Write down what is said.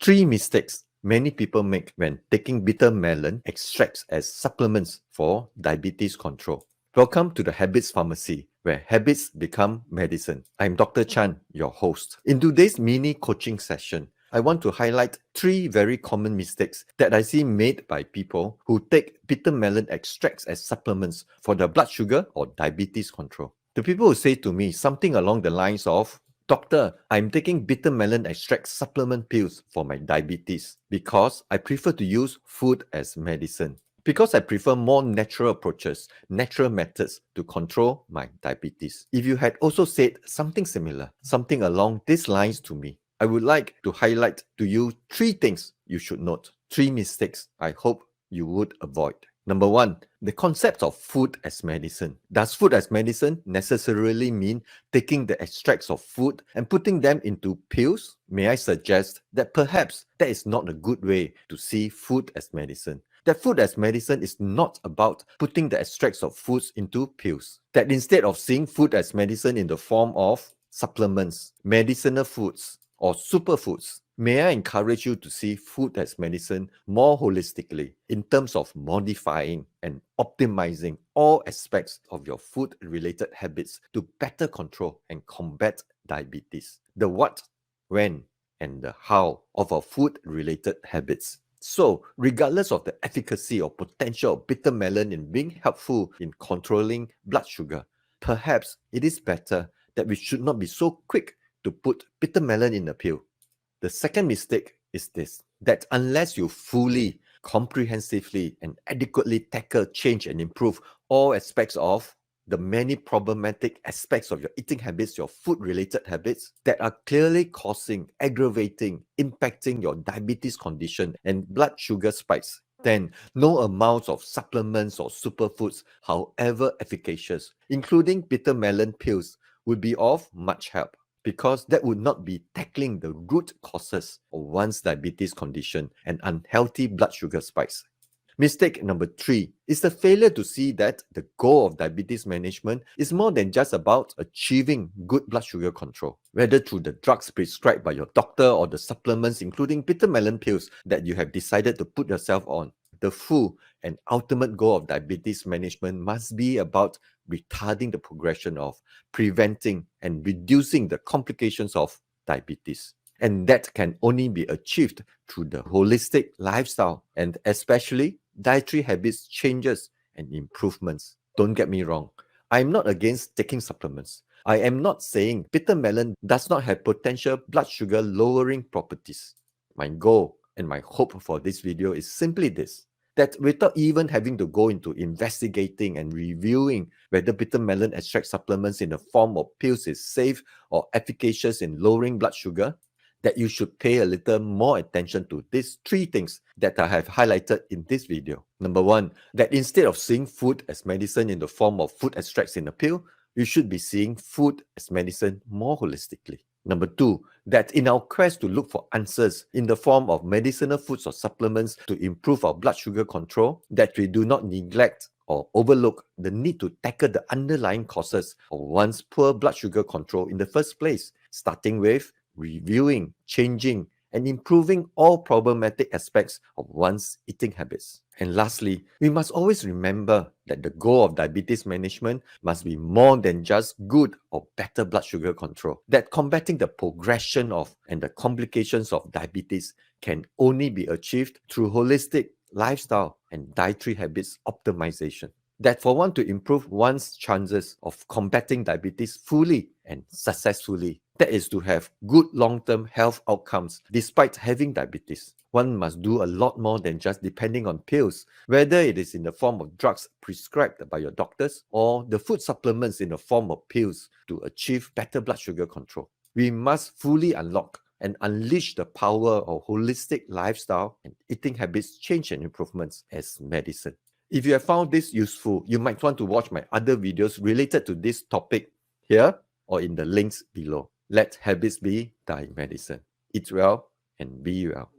Three mistakes many people make when taking bitter melon extracts as supplements for diabetes control. Welcome to the Habits Pharmacy, where habits become medicine. I'm Dr. Chan, your host. In today's mini coaching session, I want to highlight three very common mistakes that I see made by people who take bitter melon extracts as supplements for their blood sugar or diabetes control. The people who say to me something along the lines of, Doctor, I'm taking bitter melon extract supplement pills for my diabetes because I prefer to use food as medicine. Because I prefer more natural approaches, natural methods to control my diabetes. If you had also said something similar, something along these lines to me, I would like to highlight to you three things you should note, three mistakes I hope you would avoid. Number one, the concept of food as medicine. Does food as medicine necessarily mean taking the extracts of food and putting them into pills? May I suggest that perhaps that is not a good way to see food as medicine. That food as medicine is not about putting the extracts of foods into pills. That instead of seeing food as medicine in the form of supplements, medicinal foods, or superfoods, may I encourage you to see food as medicine more holistically in terms of modifying and optimizing all aspects of your food-related habits to better control and combat diabetes. The what, when, and the how of our food-related habits. So, regardless of the efficacy or potential of bitter melon in being helpful in controlling blood sugar, perhaps it is better that we should not be so quick to put bitter melon in a pill. The second mistake is this, that unless you fully, comprehensively, and adequately tackle, change, and improve all aspects of the many problematic aspects of your eating habits, your food-related habits that are clearly causing, aggravating, impacting your diabetes condition and blood sugar spikes, then no amounts of supplements or superfoods, however efficacious, including bitter melon pills, would be of much help, because that would not be tackling the root causes of one's diabetes condition and unhealthy blood sugar spikes. Mistake number three is the failure to see that the goal of diabetes management is more than just about achieving good blood sugar control, whether through the drugs prescribed by your doctor or the supplements including bitter melon pills that you have decided to put yourself on. The full and ultimate goal of diabetes management must be about retarding the progression of, preventing, and reducing the complications of diabetes. And that can only be achieved through the holistic lifestyle and especially dietary habits changes and improvements. Don't get me wrong, I'm not against taking supplements. I am not saying bitter melon does not have potential blood sugar lowering properties. My goal and my hope for this video is simply this, that without even having to go into investigating and reviewing whether bitter melon extract supplements in the form of pills is safe or efficacious in lowering blood sugar, that you should pay a little more attention to these three things that I have highlighted in this video. Number one, that instead of seeing food as medicine in the form of food extracts in a pill, you should be seeing food as medicine more holistically. Number two, that in our quest to look for answers in the form of medicinal foods or supplements to improve our blood sugar control, that we do not neglect or overlook the need to tackle the underlying causes of one's poor blood sugar control in the first place, starting with reviewing, changing, and improving all problematic aspects of one's eating habits. And lastly, we must always remember that the goal of diabetes management must be more than just good or better blood sugar control. That combating the progression of and the complications of diabetes can only be achieved through holistic lifestyle and dietary habits optimization. That for one to improve one's chances of combating diabetes fully and successfully, that is to have good long-term health outcomes despite having diabetes, one must do a lot more than just depending on pills, whether it is in the form of drugs prescribed by your doctors or the food supplements in the form of pills to achieve better blood sugar control. We must fully unlock and unleash the power of holistic lifestyle and eating habits change and improvements as medicine. If you have found this useful, you might want to watch my other videos related to this topic here or in the links below. Let habits be thy medicine. Eat well and be well.